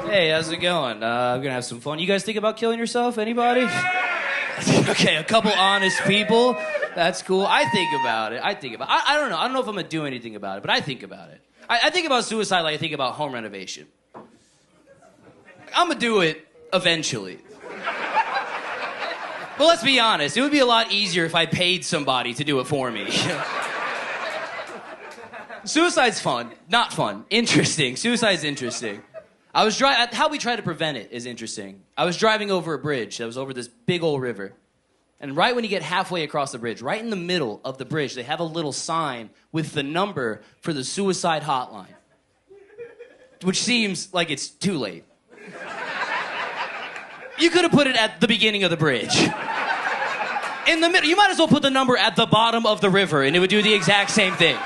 Hey, how's it going? I'm gonna have some fun. You guys think about killing yourself? Anybody? Okay, a couple honest people. That's cool. I think about it. I don't know. I don't know if I'm gonna do anything about it, but I think about it. I think about suicide like I think about home renovation. I'm gonna do it eventually. But let's be honest, it would be a lot easier if I paid somebody to do it for me. Suicide's fun. Not fun. Interesting. Suicide's interesting. How we try to prevent it is interesting. I was driving over a bridge that was over this big old river. And right when you get halfway across the bridge, right in the middle of the bridge, they have a little sign with the number for the suicide hotline. Which seems like it's too late. You could have put it at the beginning of the bridge. In the middle, you might as well put the number at the bottom of the river and it would do the exact same thing.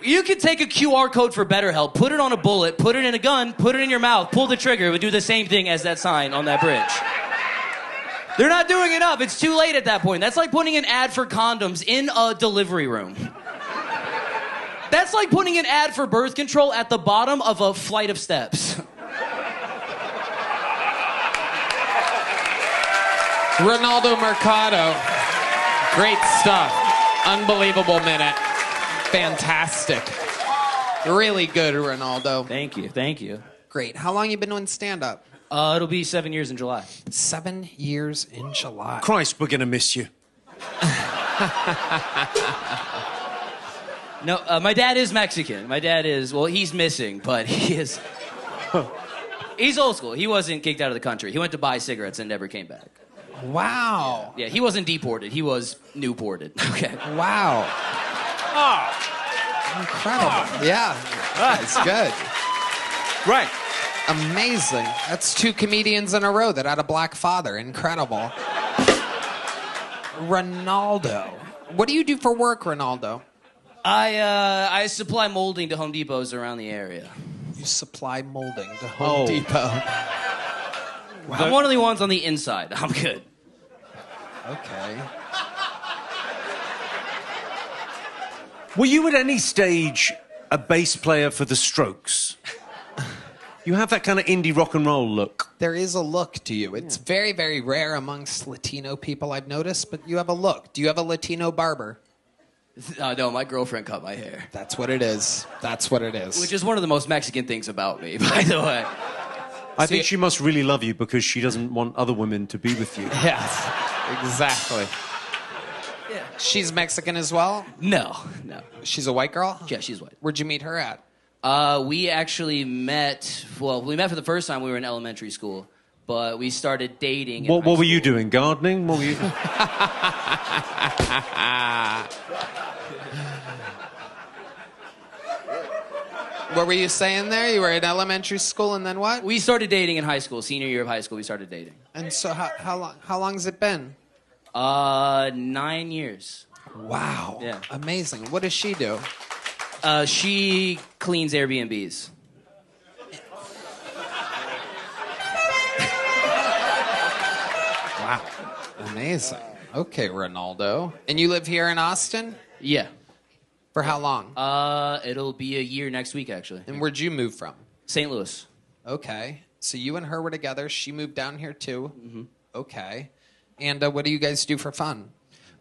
You could take a QR code for BetterHelp, put it on a bullet, put it in a gun, put it in your mouth, pull the trigger. It would do the same thing as that sign on that bridge. They're not doing enough. It's too late at that point. That's like putting an ad for condoms in a delivery room. That's like putting an ad for birth control at the bottom of a flight of steps. Ronaldo Mercado. Great stuff. Unbelievable minute. Fantastic. Really good, Ronaldo. Thank you. Thank you. Great. How long you been doing stand-up? It'll be 7 years in July. 7 years in July. Christ, we're going to miss you. No, my dad is Mexican. My dad is, well, he's missing, but he is... He's old school. He wasn't kicked out of the country. He went to buy cigarettes and never came back. Wow. Yeah, he wasn't deported. He was Newported. Okay. Wow. Oh. Incredible. Yeah. That's good. Right. Amazing. That's 2 comedians in a row that had a black father. Incredible. Ronaldo. What do you do for work, Ronaldo? I supply molding to Home Depots around the area. You supply molding to Home Depot. Wow. I'm one of the ones on the inside. I'm good. Okay. Were you at any stage a bass player for the Strokes? You have that kind of indie rock and roll look. There is a look to you. It's very, very rare amongst Latino people, I've noticed, but you have a look. Do you have a Latino barber? No, my girlfriend cut my hair. That's what it is. That's what it is. Which is one of the most Mexican things about me, by the way. I think she must really love you because she doesn't want other women to be with you. Yes, exactly. Yeah. She's Mexican as well? No. She's a white girl? Yeah, she's white. Where'd you meet her at? We actually met, we met for the first time we were in elementary school, but we started dating. What were you doing? Gardening? What were you... What were you saying there? You were in elementary school and then what? We started dating in high school. Senior year of high school, we started dating. And so how long has it been? 9 years. Wow. Yeah. Amazing. What does she do? She cleans Airbnbs. Wow. Amazing. Okay, Ronaldo. And you live here in Austin? Yeah. For how long? It'll be a year next week, actually. And where'd you move from? St. Louis. Okay. So you and her were together. She moved down here too. Mm-hmm. Okay. And what do you guys do for fun?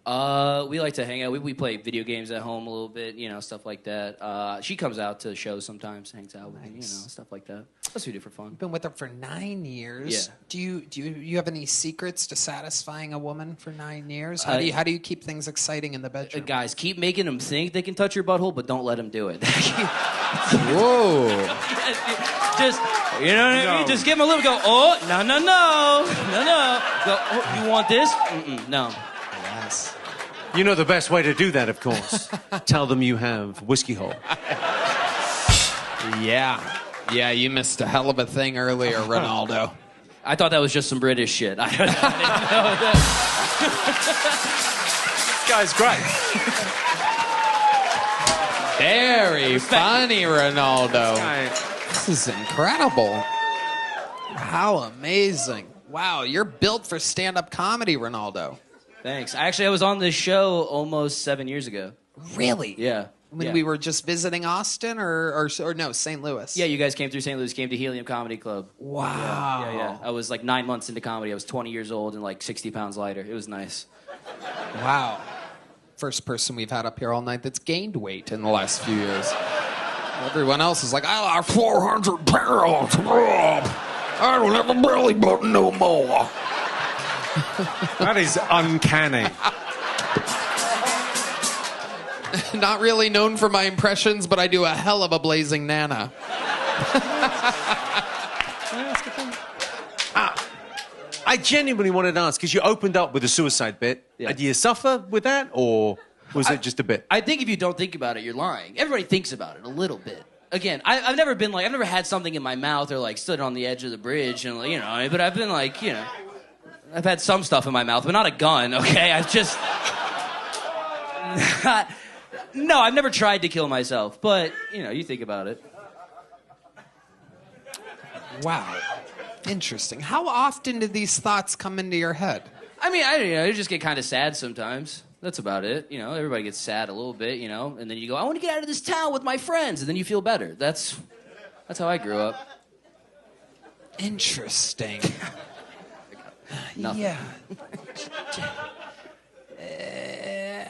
We like to hang out. We play video games at home a little bit, stuff like that. She comes out to shows sometimes, hangs out with me, stuff like that. That's what we do for fun. Been with her for 9 years. Yeah. Do you have any secrets to satisfying a woman for 9 years? How do you keep things exciting in the bedroom? Guys, keep making them think they can touch your butthole, but don't let them do it. Whoa. Just, you know what I mean? Just give them a little go, oh, no. Go, oh, you want this? Mm-mm, no. Yes. You know the best way to do that, of course. Tell them you have whiskey hole. Yeah. Yeah, you missed a hell of a thing earlier, Ronaldo. I thought that was just some British shit. I didn't know that. This guy's great. Very funny, Ronaldo. This is incredible. How amazing. Wow, you're built for stand-up comedy, Ronaldo. Thanks. Actually, I was on this show almost 7 years ago. Really? Yeah. when Yeah. we were just visiting Austin, or no, St. Louis? Yeah, you guys came through St. Louis, came to Helium Comedy Club. Wow. Yeah. I was like 9 months into comedy. I was 20 years old and like 60 pounds lighter. It was nice. Wow. First person we've had up here all night that's gained weight in the last few years. Everyone else is like, I lost 400 pounds. I don't have a belly button no more. That is uncanny. Not really known for my impressions, but I do a hell of a blazing Nana. I genuinely wanted to ask, because you opened up with a suicide bit. Yeah. Do you suffer with that, or was it just a bit? I think if you don't think about it, you're lying. Everybody thinks about it a little bit. Again, I've never been like, I've never had something in my mouth or like stood on the edge of the bridge and, you know, but I've been like, you know, I've had some stuff in my mouth, but not a gun, okay? I've just... No, I've never tried to kill myself, but, you know, you think about it. Wow. Interesting. How often do these thoughts come into your head? I mean, I just get kind of sad sometimes. That's about it. You know, everybody gets sad a little bit, you know, and then you go, I want to get out of this town with my friends, and then you feel better. That's how I grew up. Interesting. Nothing. Yeah.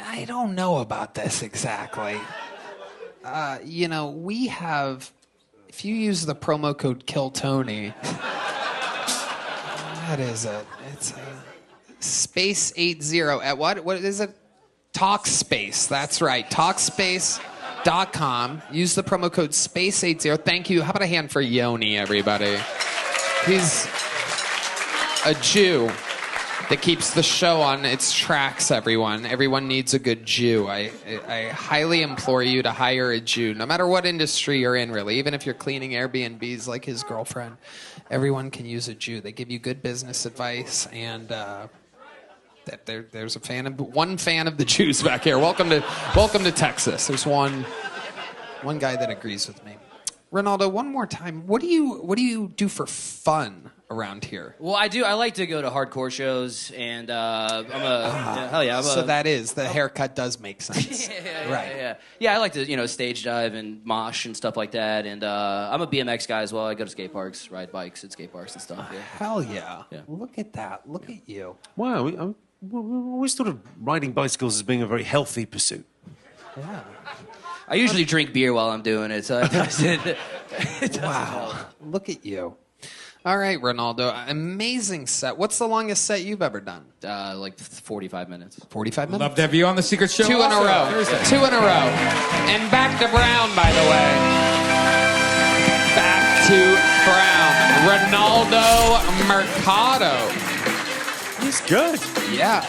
I don't know about this exactly. You know, we have, if you use the promo code KillTony, it's a space 80 at what is it? Talkspace, that's right, Talkspace.com. Use the promo code SPACE80. Thank you. How about a hand for Yoni, everybody? He's a Jew that keeps the show on its tracks, everyone. Everyone needs a good Jew. I highly implore you to hire a Jew, no matter what industry you're in, really. Even if you're cleaning Airbnbs like his girlfriend, everyone can use a Jew. They give you good business advice, and there's one fan of the Jews back here. Welcome to Texas. There's one guy that agrees with me. Ronaldo, one more time. What do you do for fun around here? Well, I do. I like to go to hardcore shows, and hell yeah. So that is, the haircut does make sense. Right. Yeah, I like to, you know, stage dive and mosh and stuff like that, and I'm a BMX guy as well. I go to skate parks, ride bikes at skate parks and stuff. Yeah. Hell yeah. Yeah. Look at that. Look at you. Wow, we always thought of riding bicycles as being a very healthy pursuit. Yeah. I usually drink beer while I'm doing it, so it doesn't Wow. help. Look at you. All right, Ronaldo. Amazing set. What's the longest set you've ever done? Like 45 minutes. 45 minutes? Love to have you on the Secret Show. 2 in a also, row. Thursday. 2 in a row. And back to Brown, by the way. Back to Brown. Ronaldo Mercado. He's good. Yeah.